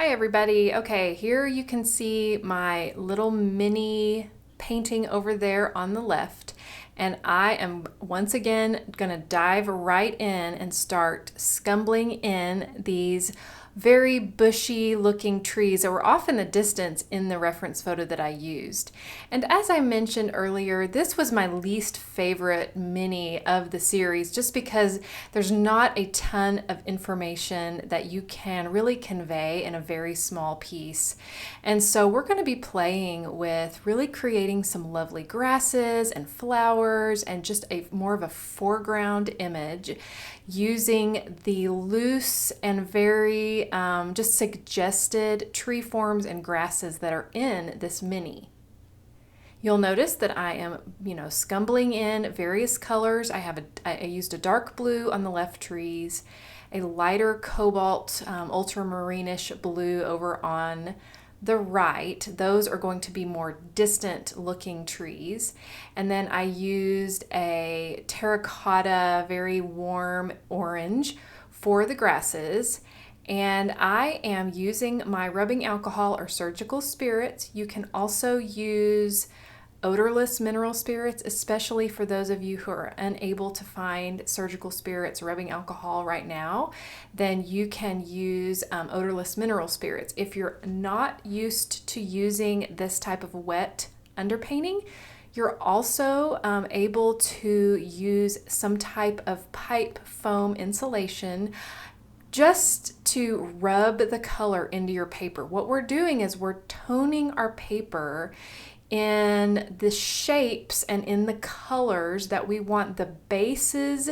Hi everybody. Okay, here you can see my little mini painting over there on the left. And I am once again going to dive right in and start scumbling in these very bushy looking trees that were off in the distance in the reference photo that I used. And as I mentioned earlier, this was my least favorite mini of the series just because there's not a ton of information that you can really convey in a very small piece. And so we're going to be playing with really creating some lovely grasses and flowers and just a more of a foreground image using the loose and very just suggested tree forms and grasses that are in this mini. You'll notice that I am, scumbling in various colors. I used a dark blue on the left trees, a lighter cobalt ultramarine-ish blue over on the right. Those are going to be more distant looking trees. And then I used a terracotta, very warm orange for the grasses. And I am using my rubbing alcohol or surgical spirits. You can also use odorless mineral spirits, especially for those of you who are unable to find surgical spirits rubbing alcohol right now, then you can use odorless mineral spirits. If you're not used to using this type of wet underpainting, you're also able to use some type of pipe foam insulation just to rub the color into your paper. What we're doing is we're toning our paper in the shapes and in the colors that we want the bases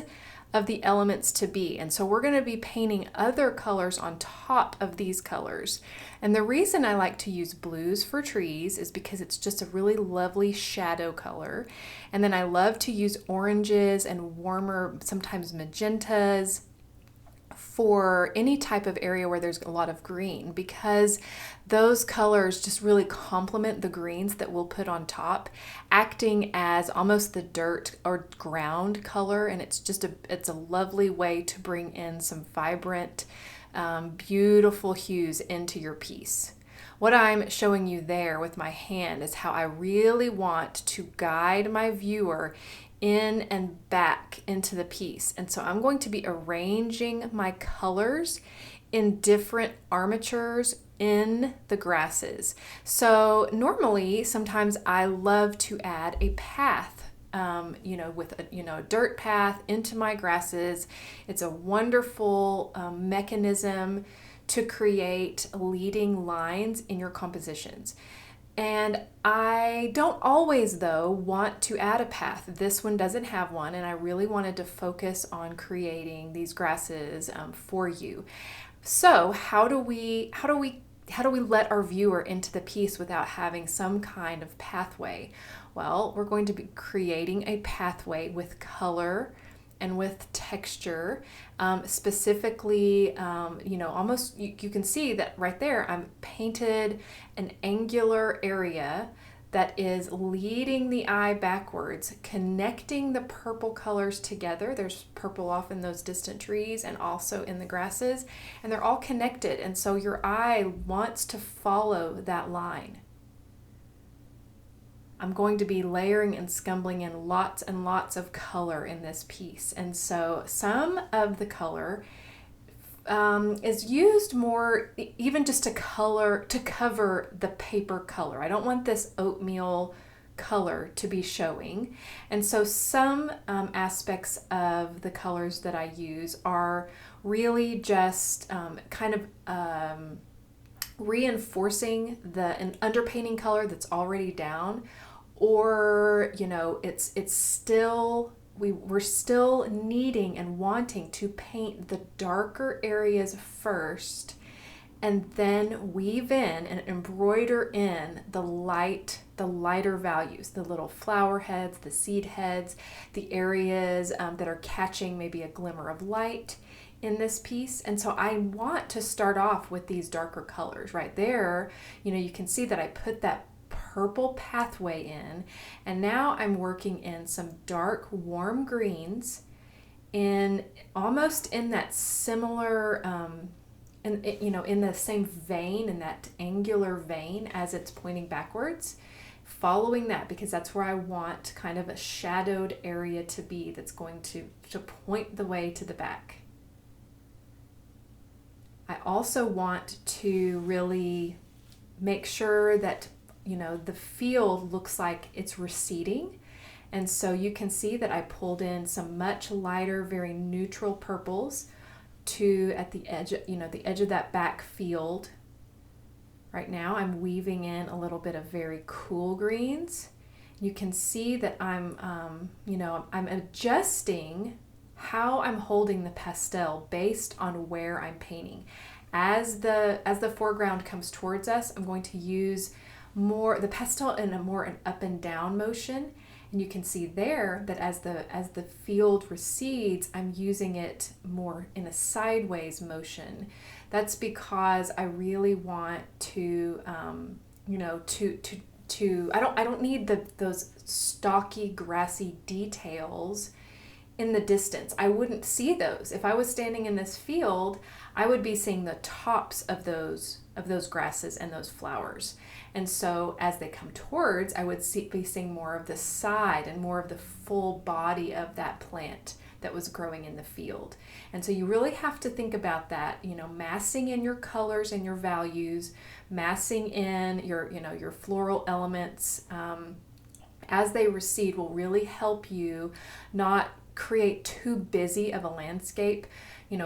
of the elements to be. And so we're going to be painting other colors on top of these colors. And the reason I like to use blues for trees is because it's just a really lovely shadow color. And then I love to use oranges and warmer, sometimes magentas, for any type of area where there's a lot of green, because those colors just really complement the greens that we'll put on top, acting as almost the dirt or ground color. And it's a lovely way to bring in some vibrant, beautiful hues into your piece. What I'm showing you there with my hand is how I really want to guide my viewer in and back into the piece. And so I'm going to be arranging my colors in different armatures in the grasses. So normally, sometimes I love to add a path, with a dirt path into my grasses. It's a wonderful mechanism to create leading lines in your compositions. And I don't always, though, want to add a path. This one doesn't have one, and I really wanted to focus on creating these grasses for you. So how do we let our viewer into the piece without having some kind of pathway? Well, we're going to be creating a pathway with color and with texture, specifically, almost you can see that right there, I'm painted an angular area that is leading the eye backwards, connecting the purple colors together. There's purple off in those distant trees and also in the grasses, and they're all connected. And so your eye wants to follow that line. I'm going to be layering and scumbling in lots and lots of color in this piece. And so some of the color is used more even just to cover the paper color. I don't want this oatmeal color to be showing. And so some aspects of the colors that I use are really just reinforcing an underpainting color that's already down, or it's still we're still needing and wanting to paint the darker areas first, and then weave in and embroider in the lighter values, the little flower heads, the seed heads, the areas that are catching maybe a glimmer of light in this piece. And so I want to start off with these darker colors right there. You can see that I put that purple pathway in, and now I'm working in some dark warm greens in almost in that similar in the same vein, in that angular vein as it's pointing backwards, following that, because that's where I want kind of a shadowed area to be that's going to point the way to the back. I also want to really make sure that, the field looks like it's receding. And so you can see that I pulled in some much lighter, very neutral purples at the edge, the edge of that back field. Right now I'm weaving in a little bit of very cool greens. You can see that I'm adjusting how I'm holding the pastel based on where I'm painting. As the foreground comes towards us, I'm going to use the pastel in an up and down motion. And you can see there that as the field recedes, I'm using it more in a sideways motion. That's because I really want to, I don't need those stocky, grassy details in the distance. I wouldn't see those. If I was standing in this field, I would be seeing the tops of those grasses and those flowers. And so as they come towards, I would be seeing more of the side and more of the full body of that plant that was growing in the field. And so you really have to think about that, massing in your colors and your values, massing in your floral elements as they recede will really help you not create too busy of a landscape.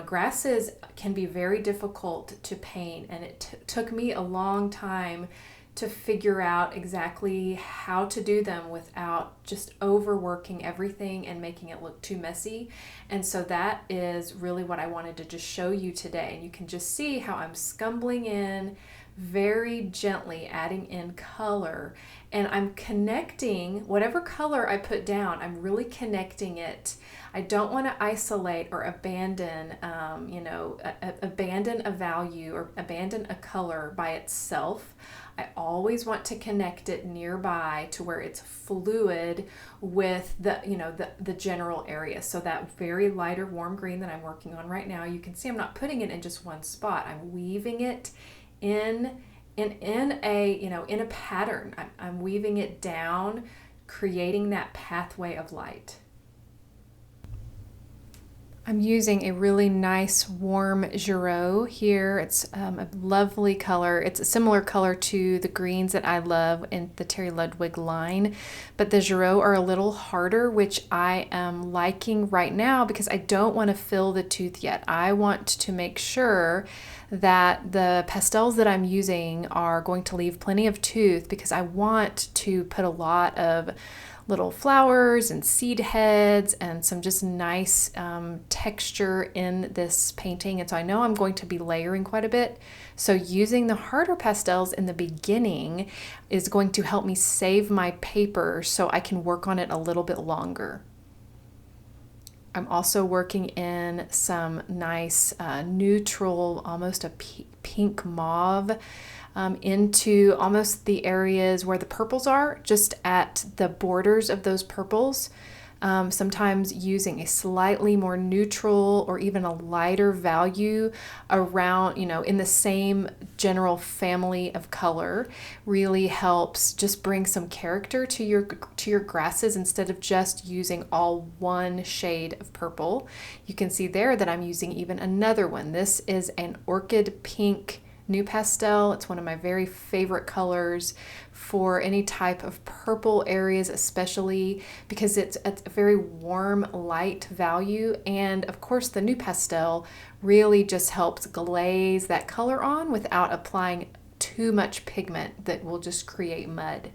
Grasses can be very difficult to paint, and it took me a long time to figure out exactly how to do them without just overworking everything and making it look too messy. And so that is really what I wanted to just show you today. And you can just see how I'm scumbling in, very gently adding in color, and I'm connecting whatever color I put down. I'm really connecting it. I don't want to isolate or abandon, abandon a value or abandon a color by itself. I always want to connect it nearby to where it's fluid with the general area. So that very lighter warm green that I'm working on right now, you can see I'm not putting it in just one spot. I'm weaving it in a pattern. I'm weaving it down, creating that pathway of light. I'm using a really nice warm Giraud here. It's a lovely color. It's a similar color to the greens that I love in the Terry Ludwig line, but the Giraud are a little harder, which I am liking right now because I don't want to fill the tooth yet. I want to make sure that the pastels that I'm using are going to leave plenty of tooth because I want to put a lot of little flowers and seed heads and some just nice texture in this painting. And so I know I'm going to be layering quite a bit. So using the harder pastels in the beginning is going to help me save my paper so I can work on it a little bit longer. I'm also working in some nice neutral, almost a pink mauve into almost the areas where the purples are, just at the borders of those purples. Sometimes using a slightly more neutral or even a lighter value around, in the same general family of color really helps just bring some character to your grasses instead of just using all one shade of purple. You can see there that I'm using even another one. This is an orchid pink new pastel. It's one of my very favorite colors for any type of purple areas, especially because it's a very warm, light value. And of course, the new pastel really just helps glaze that color on without applying too much pigment that will just create mud.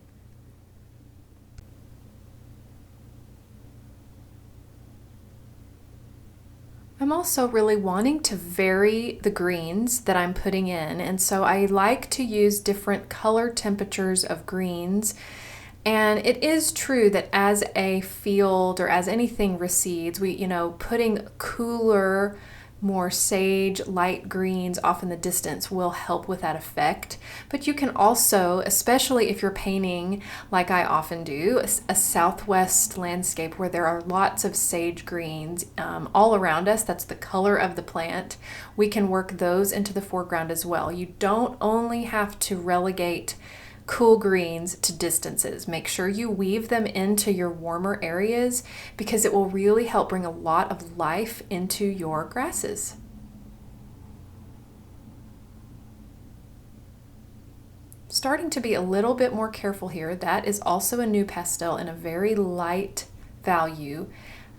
I'm also really wanting to vary the greens that I'm putting in, and so I like to use different color temperatures of greens. And it is true that as a field or as anything recedes, putting cooler more sage, light greens off in the distance will help with that effect. But you can also, especially if you're painting like I often do, a southwest landscape where there are lots of sage greens all around us, that's the color of the plant, we can work those into the foreground as well. You don't only have to relegate cool greens to distances. Make sure you weave them into your warmer areas because it will really help bring a lot of life into your grasses. Starting to be a little bit more careful here. That is also a new pastel in a very light value.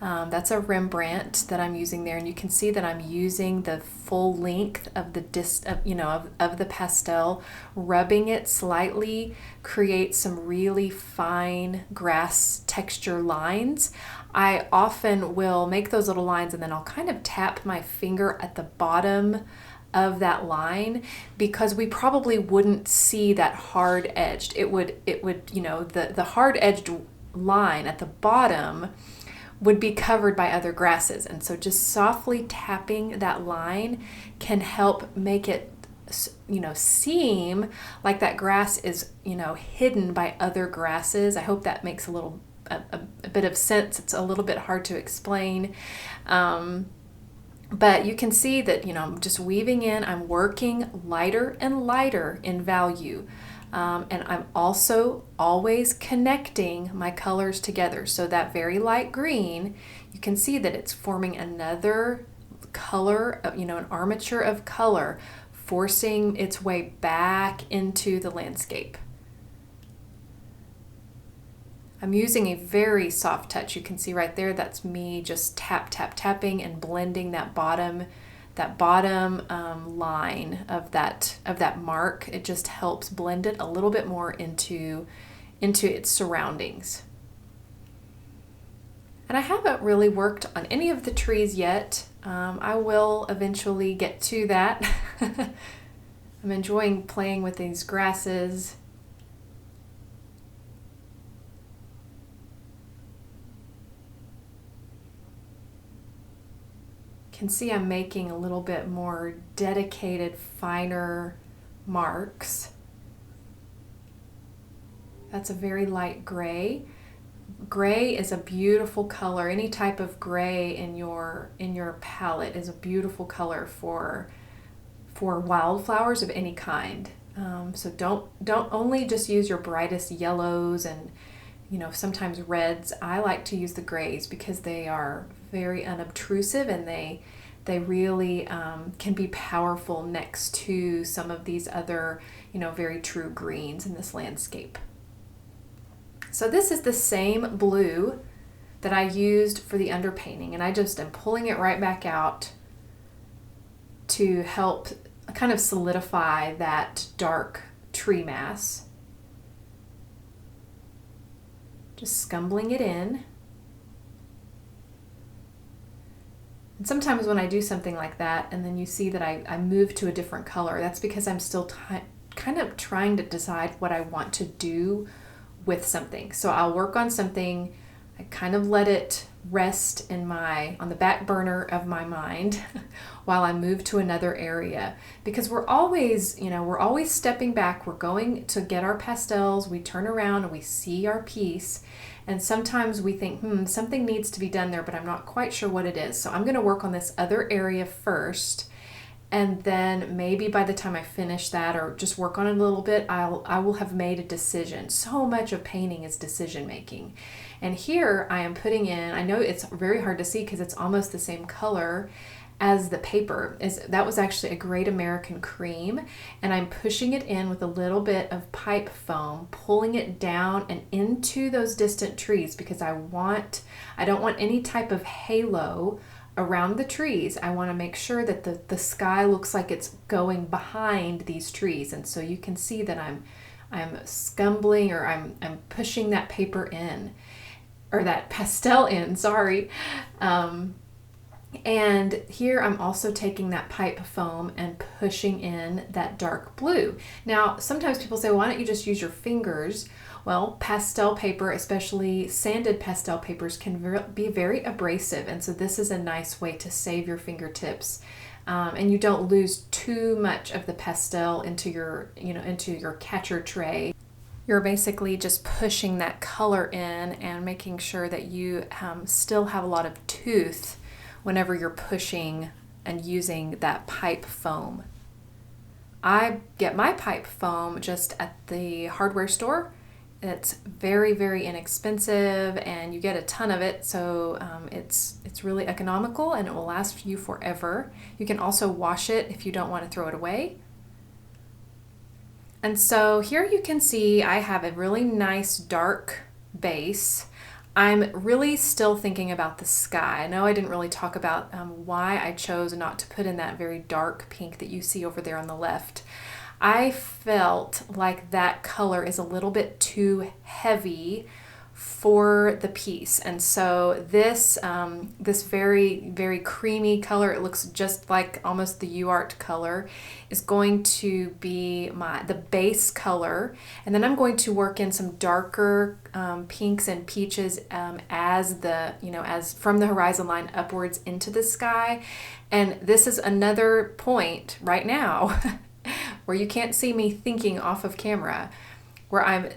That's a Rembrandt that I'm using there, and you can see that I'm using the full length of the pastel, rubbing it slightly, create some really fine grass texture lines. I often will make those little lines and then I'll kind of tap my finger at the bottom of that line because we probably wouldn't see that hard edged. It would, the hard edged line at the bottom would be covered by other grasses. And so just softly tapping that line can help make it, seem like that grass is, hidden by other grasses. I hope that makes a bit of sense. It's a little bit hard to explain. But you can see that, I'm just weaving in, I'm working lighter and lighter in value. And I'm also always connecting my colors together. So that very light green, you can see that it's forming another color, an armature of color, forcing its way back into the landscape. I'm using a very soft touch. You can see right there, that's me just tapping and blending that bottom line of that mark. It just helps blend it a little bit more into its surroundings. And I haven't really worked on any of the trees yet. I will eventually get to that. I'm enjoying playing with these grasses. Can see I'm making a little bit more dedicated, finer marks. That's a very light gray. Gray is a beautiful color. Any type of gray in your palette is a beautiful color for wildflowers of any kind. So don't only just use your brightest yellows and sometimes reds. I like to use the grays because they are very unobtrusive and they really can be powerful next to some of these other, very true greens in this landscape. So this is the same blue that I used for the underpainting, and I just am pulling it right back out to help kind of solidify that dark tree mass. Just scumbling it in. And sometimes when I do something like that and then you see that I move to a different color, that's because I'm still kind of trying to decide what I want to do with something. So I'll work on something, I kind of let it rest on the back burner of my mind while I move to another area, because we're always stepping back. We're going to get our pastels, we turn around and we see our piece, and sometimes we think, something needs to be done there, but I'm not quite sure what it is. So I'm going to work on this other area first, and then maybe by the time I finish that or just work on it a little bit, I will have made a decision. So much of painting is decision making. And here I am putting in, I know it's very hard to see because it's almost the same color as the paper. That was actually a Great American Cream, and I'm pushing it in with a little bit of pipe foam, pulling it down and into those distant trees because I don't want any type of halo around the trees. I want to make sure that the sky looks like it's going behind these trees. And so you can see that I'm scumbling, or I'm pushing that paper in, or that pastel in, sorry. And here I'm also taking that pipe foam and pushing in that dark blue. Now, sometimes people say, why don't you just use your fingers? Well, pastel paper, especially sanded pastel papers, can be very abrasive, and so this is a nice way to save your fingertips, and you don't lose too much of the pastel into your, into your catcher tray. You're basically just pushing that color in and making sure that you still have a lot of tooth whenever you're pushing and using that pipe foam. I get my pipe foam just at the hardware store. It's very, very inexpensive, and you get a ton of it, so it's really economical and it will last you forever. You can also wash it if you don't want to throw it away. And so here you can see I have a really nice dark base. I'm really still thinking about the sky. I know I didn't really talk about why I chose not to put in that very dark pink that you see over there on the left. I felt like that color is a little bit too heavy for the piece, and so this very, very creamy color, it looks just like almost the UArt color, is going to be the base color, and then I'm going to work in some darker pinks and peaches as from the horizon line upwards into the sky. And this is another point right now where you can't see me thinking off of camera, where I'm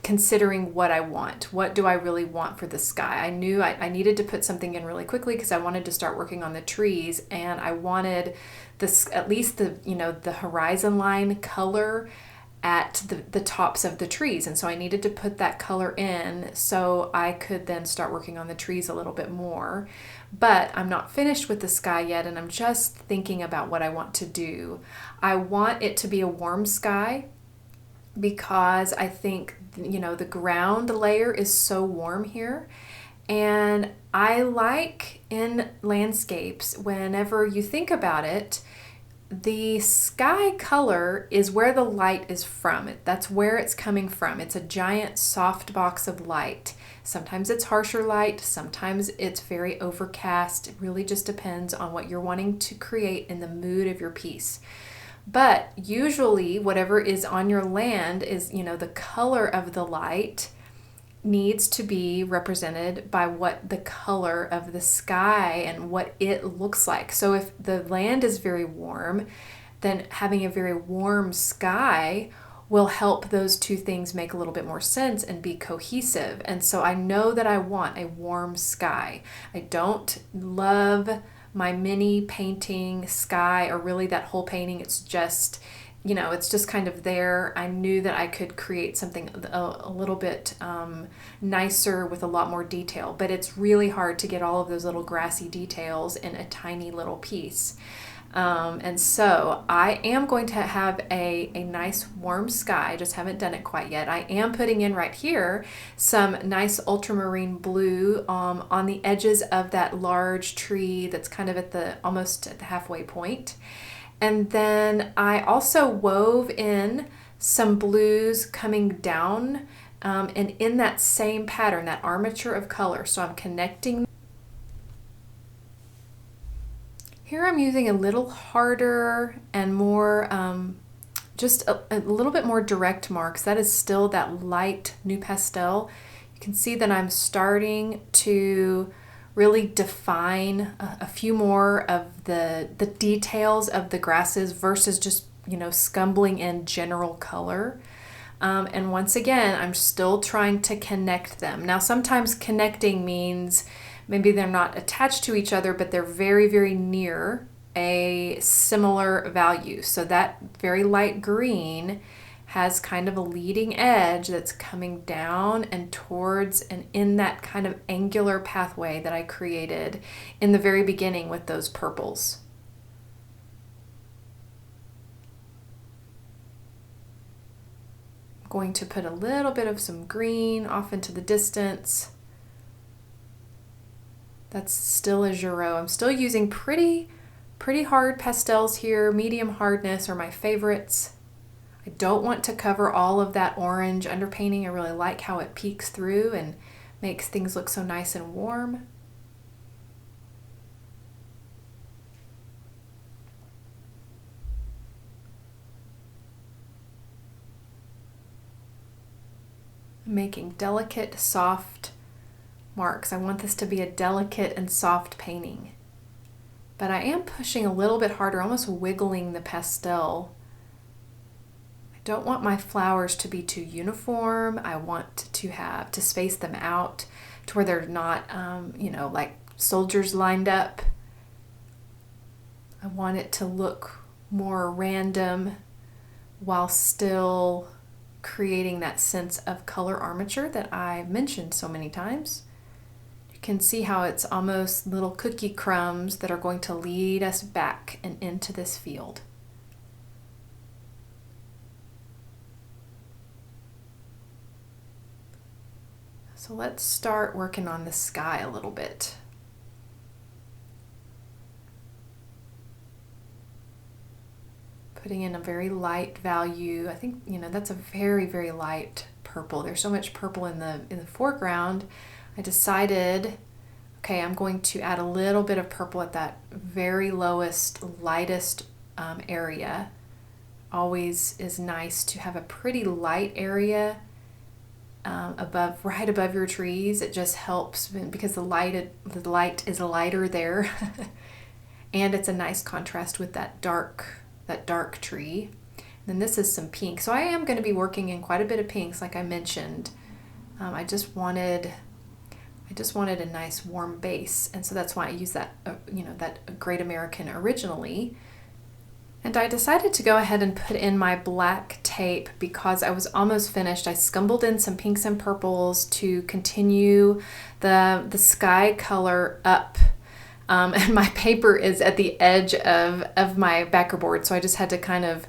considering what I want. What do I really want for the sky? I knew I needed to put something in really quickly because I wanted to start working on the trees, and I wanted this, at least the horizon line color at the tops of the trees. And so I needed to put that color in so I could then start working on the trees a little bit more. But I'm not finished with the sky yet, and I'm just thinking about what I want to do. I want it to be a warm sky because I think, the ground layer is so warm here. And I like in landscapes, whenever you think about it, the sky color is where the light is from. That's where it's coming from. It's a giant soft box of light. Sometimes it's harsher light, sometimes it's very overcast. It really just depends on what you're wanting to create in the mood of your piece. But usually whatever is on your land is, the color of the light needs to be represented by what the color of the sky and what it looks like. So if the land is very warm, then having a very warm sky will help those two things make a little bit more sense and be cohesive. And so I know that I want a warm sky. I don't love my mini painting sky, or really that whole painting. It's just, it's just kind of there. I knew that I could create something a little bit nicer with a lot more detail, but it's really hard to get all of those little grassy details in a tiny little piece. And so I am going to have a nice warm sky. I just haven't done it quite yet. I am putting in right here some nice ultramarine blue on the edges of that large tree that's kind of almost at the halfway point. And then I also wove in some blues coming down and in that same pattern, that armature of color. So I'm connecting. Here I'm using a little harder and more, just a little bit more direct marks. That is still that light new pastel. You can see that I'm starting to really define a few more of the details of the grasses versus just, scumbling in general color. And once again, I'm still trying to connect them. Now, sometimes connecting means maybe they're not attached to each other, but they're very, very near a similar value. So that very light green has kind of a leading edge that's coming down and towards and in that kind of angular pathway that I created in the very beginning with those purples. I'm going to put a little bit of some green off into the distance. That's still a Giraud. I'm still using pretty hard pastels here. Medium hardness are my favorites. I don't want to cover all of that orange underpainting. I really like how it peeks through and makes things look so nice and warm. making delicate, soft marks. I want this to be a delicate and soft painting. But I am pushing a little bit harder, almost wiggling the pastel. I don't want my flowers to be too uniform. I want to space them out to where they're not, like soldiers lined up. I want it to look more random while still creating that sense of color armature that I mentioned so many times. You can see how it's almost little cookie crumbs that are going to lead us back and into this field. So let's start working on the sky a little bit. Putting in a very light value. I think, that's a very, very light purple. There's so much purple in the foreground. I decided, okay, I'm going to add a little bit of purple at that very lowest, lightest area. Always is nice to have a pretty light area right above your trees. It just helps because the light is lighter there, and it's a nice contrast with that dark tree. And then this is some pink. So I am going to be working in quite a bit of pinks, like I mentioned. I just wanted a nice warm base, and so that's why I used that that Great American originally. And I decided to go ahead and put in my black tape because I was almost finished. I scumbled in some pinks and purples to continue the sky color up. And my paper is at the edge of my backer board, so I just had to kind of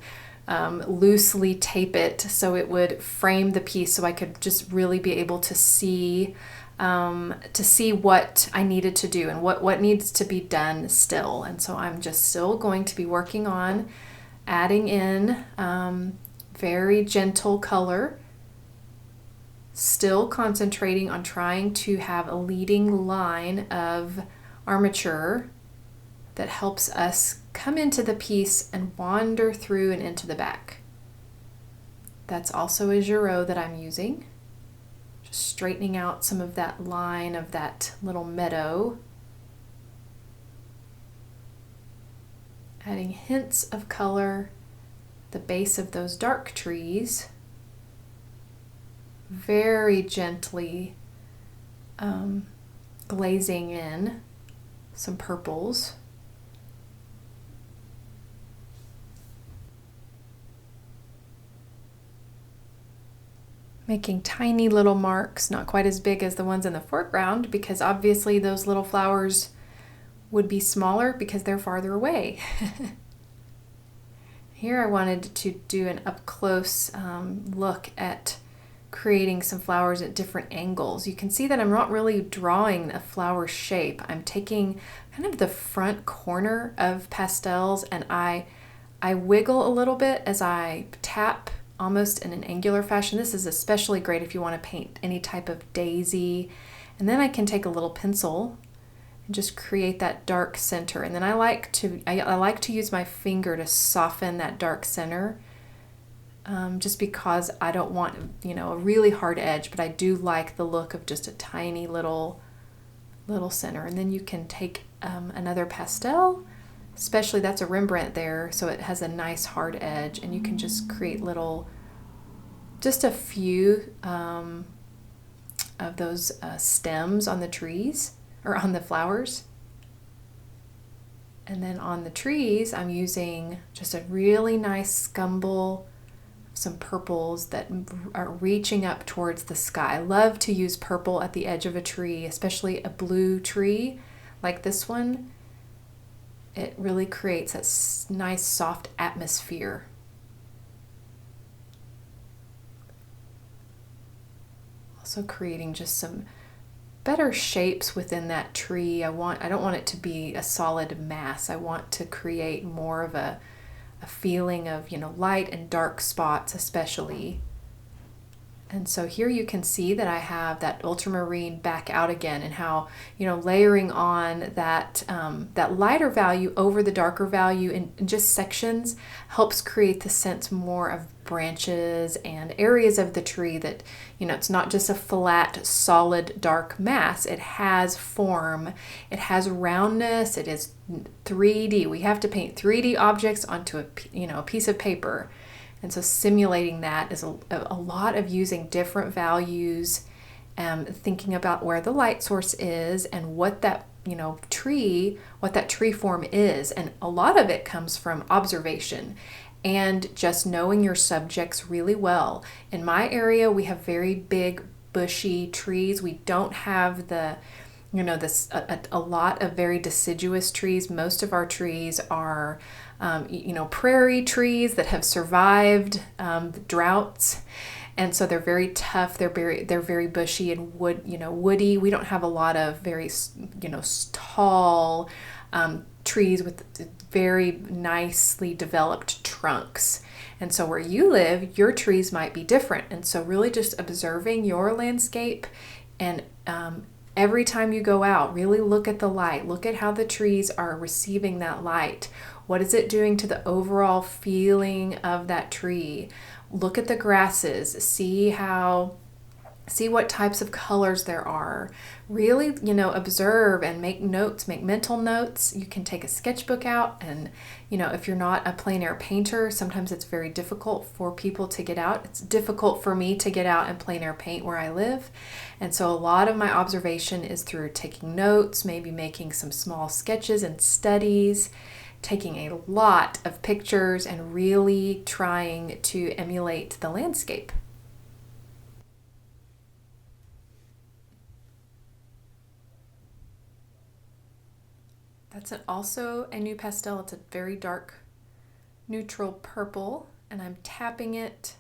loosely tape it so it would frame the piece, so I could just really be able to see what I needed to do and what needs to be done still. And so I'm just still going to be working on adding in very gentle color, still concentrating on trying to have a leading line of armature that helps us come into the piece and wander through and into the back. That's also a Giraud that I'm using. Just straightening out some of that line of that little meadow. Adding hints of color at the base of those dark trees. Very gently glazing in some purples. Making tiny little marks, not quite as big as the ones in the foreground, because obviously those little flowers would be smaller because they're farther away. Here I wanted to do an up-close look at creating some flowers at different angles. You can see that I'm not really drawing a flower shape. I'm taking kind of the front corner of pastels and I wiggle a little bit as I tap, almost in an angular fashion. This is especially great if you want to paint any type of daisy. And then I can take a little pencil and just create that dark center. And then I like to use my finger to soften that dark center. Just because I don't want, a really hard edge, but I do like the look of just a tiny little center. And then you can take another pastel, especially that's a Rembrandt there, so it has a nice hard edge, and you can just create just a few of those stems on the trees, or on the flowers. And then on the trees, I'm using just a really nice scumble, some purples that are reaching up towards the sky. I love to use purple at the edge of a tree, especially a blue tree like this one. It really creates a nice soft atmosphere. Also creating just some better shapes within that tree. I don't want it to be a solid mass. I want to create more of a feeling of, light and dark spots especially. And so here you can see that I have that ultramarine back out again, and how, layering on that lighter value over the darker value in just sections helps create the sense more of branches and areas of the tree that, it's not just a flat, solid, dark mass. It has form, it has roundness, it is 3D. We have to paint 3D objects onto a piece of paper. And so simulating that is a lot of using different values, thinking about where the light source is and what that tree form is. And a lot of it comes from observation and just knowing your subjects really well. In my area, we have very big bushy trees. We don't have a lot of very deciduous trees. Most of our trees are prairie trees that have survived droughts, and so they're very tough. They're very bushy and woody. We don't have a lot of very tall trees with very nicely developed trunks. And so where you live, your trees might be different. And so really just observing your landscape, and every time you go out, really look at the light. Look at how the trees are receiving that light. What is it doing to the overall feeling of that tree? Look at the grasses. See what types of colors there are. Really, observe and make notes, make mental notes. You can take a sketchbook out, and, if you're not a plein air painter, sometimes it's very difficult for people to get out. It's difficult for me to get out and plein air paint where I live. And so a lot of my observation is through taking notes, maybe making some small sketches and studies, taking a lot of pictures, and really trying to emulate the landscape. That's also a new pastel. It's a very dark neutral purple, and I'm tapping it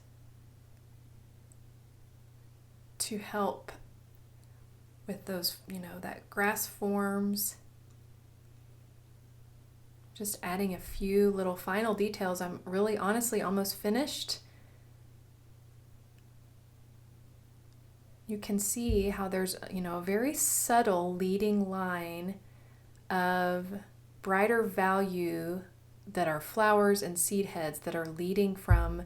to help with those, that grass forms. Just adding a few little final details. I'm really honestly almost finished. You can see how there's, a very subtle leading line of brighter value that are flowers and seed heads that are leading from,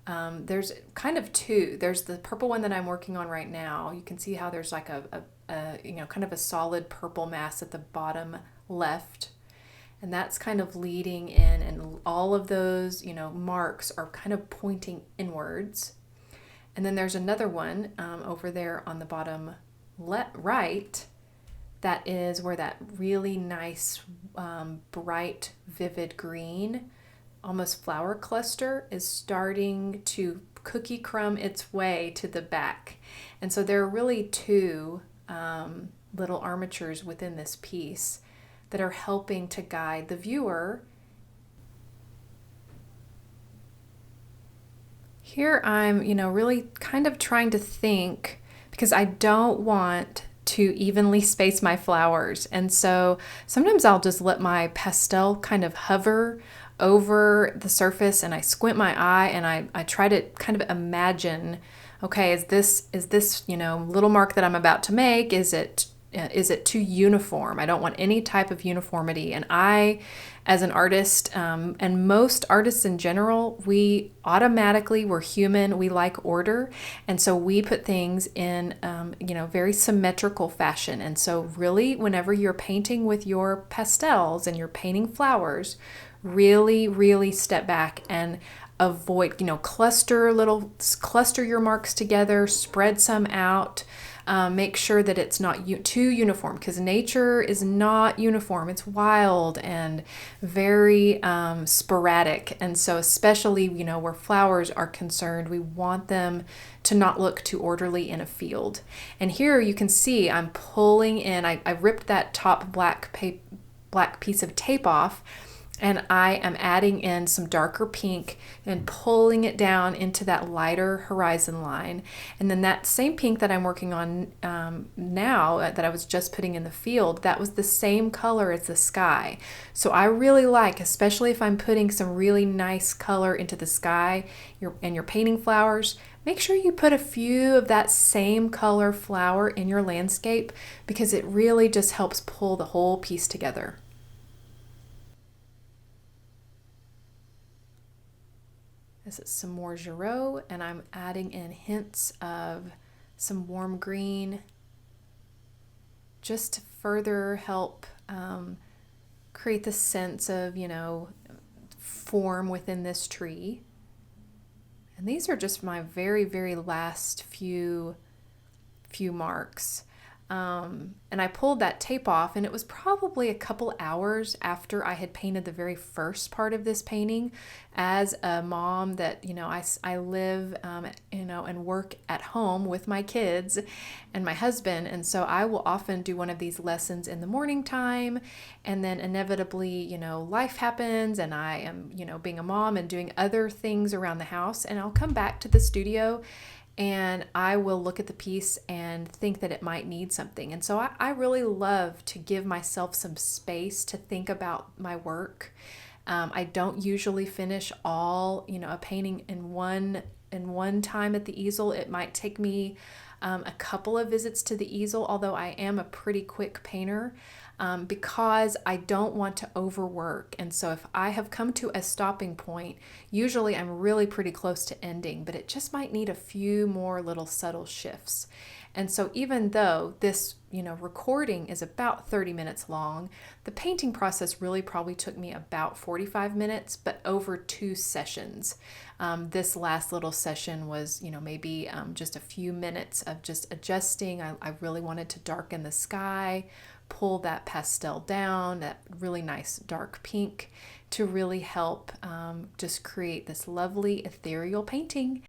there's kind of two. There's the purple one that I'm working on right now. You can see how there's like a kind of a solid purple mass at the bottom left. And that's kind of leading in, and all of those, marks are kind of pointing inwards. And then there's another one over there on the bottom right. That is where that really nice, bright, vivid green, almost flower cluster is starting to cookie crumb its way to the back. And so there are really two little armatures within this piece that are helping to guide the viewer. Here I'm, really kind of trying to think, because I don't want to evenly space my flowers. And so sometimes I'll just let my pastel kind of hover over the surface, and I squint my eye and I try to kind of imagine, okay, is this little mark that I'm about to make, is it too uniform? I don't want any type of uniformity. And I, as an artist, and most artists in general, we're human, we like order. And so we put things in, very symmetrical fashion. And so really, whenever you're painting with your pastels and you're painting flowers, really, really step back and avoid, cluster your marks together, spread some out. Make sure that it's not too uniform, because nature is not uniform. It's wild and very sporadic. And so especially, where flowers are concerned, we want them to not look too orderly in a field. And here you can see I'm pulling in, I ripped that top black piece of tape off, and I am adding in some darker pink and pulling it down into that lighter horizon line. And then that same pink that I'm working on now, that I was just putting in the field, that was the same color as the sky. So I really like, especially if I'm putting some really nice color into the sky and you're painting flowers, Make sure you put a few of that same color flower in your landscape because it really just helps pull the whole piece together. This is some more Giraud, and I'm adding in hints of some warm green just to further help create the sense of, form within this tree. And these are just my very, very last few marks. And I pulled that tape off, and it was probably a couple hours after I had painted the very first part of this painting. As a mom that, I live, and work at home with my kids and my husband. And so I will often do one of these lessons in the morning time. And then inevitably, life happens and I am, being a mom and doing other things around the house. And I'll come back to the studio and I will look at the piece and think that it might need something. And so I really love to give myself some space to think about my work. I don't usually finish all, a painting in one time at the easel. It might take me a couple of visits to the easel, although I am a pretty quick painter. Because I don't want to overwork. And so if I have come to a stopping point, usually I'm really pretty close to ending, but it just might need a few more little subtle shifts. And so even though this, recording is about 30 minutes long, the painting process really probably took me about 45 minutes, but over 2 sessions. This last little session was, maybe just a few minutes of just adjusting. I really wanted to darken the sky, pull that pastel down, that really nice dark pink, to really help just create this lovely ethereal painting.